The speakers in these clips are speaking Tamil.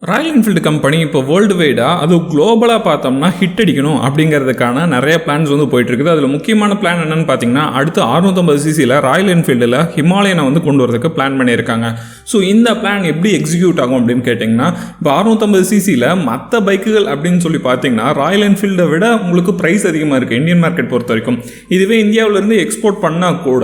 ராயல் என்ஃபீல்டு கம்பெனி இப்போ வேர்ல்டு வைடாக அது குளோபலாக பார்த்தோம்னா ஹிட் அடிக்கணும் அப்படிங்கிறதுக்கான நிறைய பிளான்ஸ் வந்து போயிட்டுருக்குது. அதில் முக்கியமான பிளான் என்னென்னு பார்த்தீங்கன்னா, அடுத்து 650cc ராயல் என்ஃபீல்டில் ஹிமாலயனை வந்து கொண்டு வரதுக்கு பிளான் பண்ணியிருக்காங்க. ஸோ இந்த பிளான் எப்படி எக்ஸிக்யூட் ஆகும் அப்படின்னு கேட்டிங்கன்னா, இப்போ 650cc மற்ற பைக்குகள் அப்படின்னு சொல்லி பார்த்தீங்கன்னா ராயல் என்ஃபீல்டை விட உங்களுக்கு ப்ரைஸ் அதிகமாக இருக்குது இந்தியன் மார்க்கெட் பொறுத்த வரைக்கும். இதுவே இந்தியாவிலேருந்து எக்ஸ்போர்ட் பண்ணால் கூட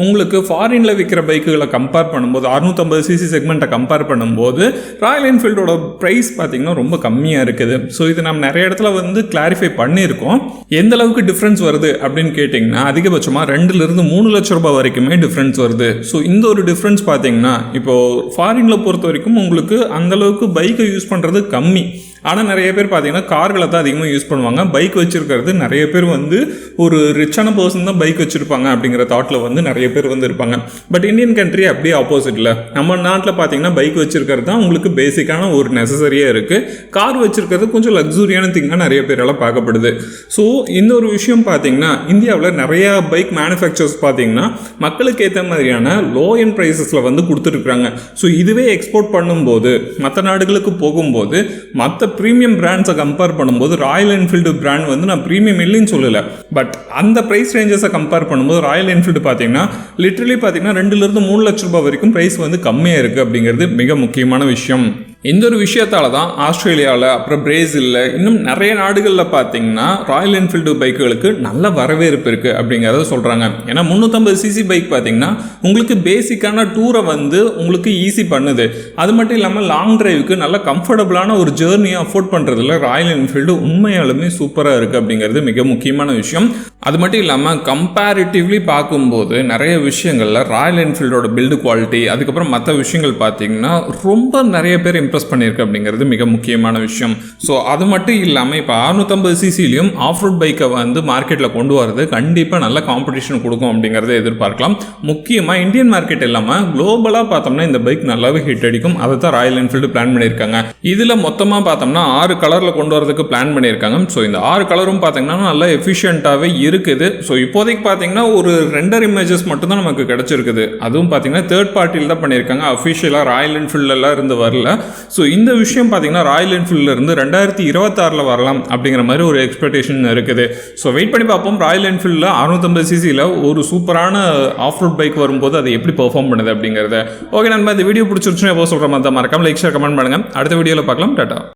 உங்களுக்கு ஃபாரினில் விற்கிற பைக்குகளை கம்பேர் பண்ணும்போது 650cc செக்மெண்ட்டை கம்பேர் பண்ணும்போது ராயல் என்ஃபீல்டோட பிரைஸ் பார்த்தீங்கன்னா ரொம்ப கம்மியாக இருக்குது. ஸோ இது நம்ம நிறைய இடத்துல வந்து கிளாரிஃபை பண்ணியிருக்கோம். எந்த அளவுக்கு டிஃப்ரென்ஸ் வருது அப்படின்னு கேட்டிங்கன்னா, அதிகபட்சமாக 2 3 லட்ச ரூபாய் வரைக்குமே டிஃப்ரென்ஸ் வருது. ஸோ இந்த ஒரு டிஃப்ரென்ஸ் பார்த்தீங்கன்னா இப்போது ஃபாரினில் பொறுத்த வரைக்கும் உங்களுக்கு அந்தளவுக்கு பைக்கை யூஸ் பண்ணுறது கம்மி. ஆனால் நிறைய பேர் பார்த்தீங்கன்னா கார்களை தான் அதிகமாக யூஸ் பண்ணுவாங்க. பைக் வச்சுருக்கிறது நிறைய பேர் வந்து ஒரு ரிச்சான பர்சன் தான் பைக் வச்சுருப்பாங்க அப்படிங்கிற தாட்டில் வந்து நிறைய பேர் வந்து இருப்பாங்க. பட் இந்தியன் கண்ட்ரி அப்படியே ஆப்போசிட்டில், நம்ம நாட்டில் பார்த்தீங்கன்னா பைக் வச்சுருக்கிறது தான் உங்களுக்கு பேசிக்கான ஒரு நெசசரியாக இருக்குது. கார் வச்சுருக்கிறது கொஞ்சம் லக்ஸூரியான திங்காக நிறைய பேரெல்லாம் பார்க்கப்படுது. ஸோ இந்த ஒரு விஷயம் பார்த்தீங்கன்னா இந்தியாவில் நிறையா பைக் மேனுஃபேக்சர்ஸ் பார்த்தீங்கன்னா மக்களுக்கு ஏற்ற மாதிரியான லோ எண்ட் ப்ரைஸஸில் வந்து கொடுத்துட்ருக்குறாங்க. ஸோ இதுவே எக்ஸ்போர்ட் பண்ணும்போது மற்ற நாடுகளுக்கு போகும்போது மற்ற ப்ரீமியம் பிராண்ட்ஸை கம்பேர் பண்ணும்போது ராயல் என்ஃபீல்டு பிராண்ட் வந்து நான் ப்ரீமியம் இல்லைன்னு சொல்லலை. பட் அந்த ப்ரைஸ் ரேஞ்சஸை கம்பேர் பண்ணும்போது ராயல் என்ஃபீல்டு பார்த்தீங்கன்னா லிட்டரலி பார்த்தீங்கன்னா 2 3 லட்ச ரூபாய் வரைக்கும் ப்ரைஸ் வந்து கம்மியாக இருக்குது அப்படிங்கிறது மிக முக்கியமான விஷயம். இந்த ஒரு விஷயத்தால் தான் ஆஸ்திரேலியாவில், அப்புறம் பிரேசிலில், இன்னும் நிறைய நாடுகளில் பார்த்தீங்கன்னா ராயல் என்ஃபீல்டு பைக்குகளுக்கு நல்ல வரவேற்பு இருக்குது அப்படிங்கிறத சொல்கிறாங்க. ஏன்னா 350cc பைக் பார்த்தீங்கன்னா உங்களுக்கு பேசிக்கான டூரை வந்து உங்களுக்கு ஈஸி பண்ணுது. அது மட்டும் இல்லாமல் லாங் டிரைவுக்கு நல்ல கம்ஃபர்டபுளான ஒரு ஜேர்னியை அஃபோர்ட் பண்ணுறதுல ராயல் என்ஃபீல்டு உண்மையாலுமே சூப்பராக இருக்குது அப்படிங்கிறது மிக முக்கியமான விஷயம். அது மட்டும் இல்லாமல் கம்பேரிட்டிவ்லி பார்க்கும்போது நிறைய விஷயங்களில் ராயல் என்ஃபீல்டோட பில்டு குவாலிட்டி, அதுக்கப்புறம் மற்ற விஷயங்கள் பார்த்தீங்கன்னா ரொம்ப நிறைய பேர் இம்ப்ரெஸ் பண்ணியிருக்கு அப்படிங்கிறது மிக முக்கியமான விஷயம். ஸோ அது மட்டும் இல்லாமல் இப்போ 650cc ஆஃப் ரோட் பைக்கை வந்து மார்க்கெட்டில் கொண்டு வரது கண்டிப்பாக நல்ல காம்படிஷன் கொடுக்கும் அப்படிங்கிறத எதிர்பார்க்கலாம். முக்கியமாக இந்தியன் மார்க்கெட் இல்லாமல் குளோபலாக பார்த்தோம்னா இந்த பைக் நல்லாவே ஹிட் அடிக்கும். அதை தான் ராயல் என்ஃபீல்டு பிளான் பண்ணியிருக்காங்க. இதில் மொத்தமாக பார்த்தோம்னா 6 கலரில் கொண்டு வரதுக்கு பிளான் பண்ணியிருக்காங்க. ஸோ இந்த 6 கலரும் பார்த்தீங்கன்னா நல்லா எஃபிஷியண்ட்டாகவே இருக்குது. ஸோ இப்போதைக்கு பார்த்தீங்கன்னா ஒரு ரெண்டர் இமேஜஸ் மட்டும்தான் நமக்கு கிடைச்சிருக்குது. அதுவும் பார்த்தீங்கன்னா தேர்ட் பார்ட்டியில் தான் பண்ணியிருக்காங்க. அஃபிஷியலாக ராயல் என்ஃபீல்டெல்லாம் இருந்து வரல. ஸோ இந்த விஷயம் பார்த்தீங்கன்னா ராயல் என்ஃபீல்டில் இருந்து 2026 வரலாம் அப்படிங்கிற மாதிரி ஒரு எக்ஸ்பெக்டேஷன் இருக்குது. ஸோ வெயிட் பண்ணி பார்ப்போம். ராயல் என்ஃபீல்டில் 650cc ஒரு சூப்பரான ஆஃப் ரோட் பைக் வரும்போது அது எப்படி பெர்ஃபார்ம் பண்ணுது அப்படிங்கிறத. ஓகே நண்பா, இந்த வீடியோ பிடிச்சிருச்சுன்னா எப்போ சொல்கிற மாதிரி தான் மறக்காம லைக் ஷேர் கமெண்ட் பண்ணுங்கள். அடுத்த வீடியோவில் பார்க்கலாம். டாடா.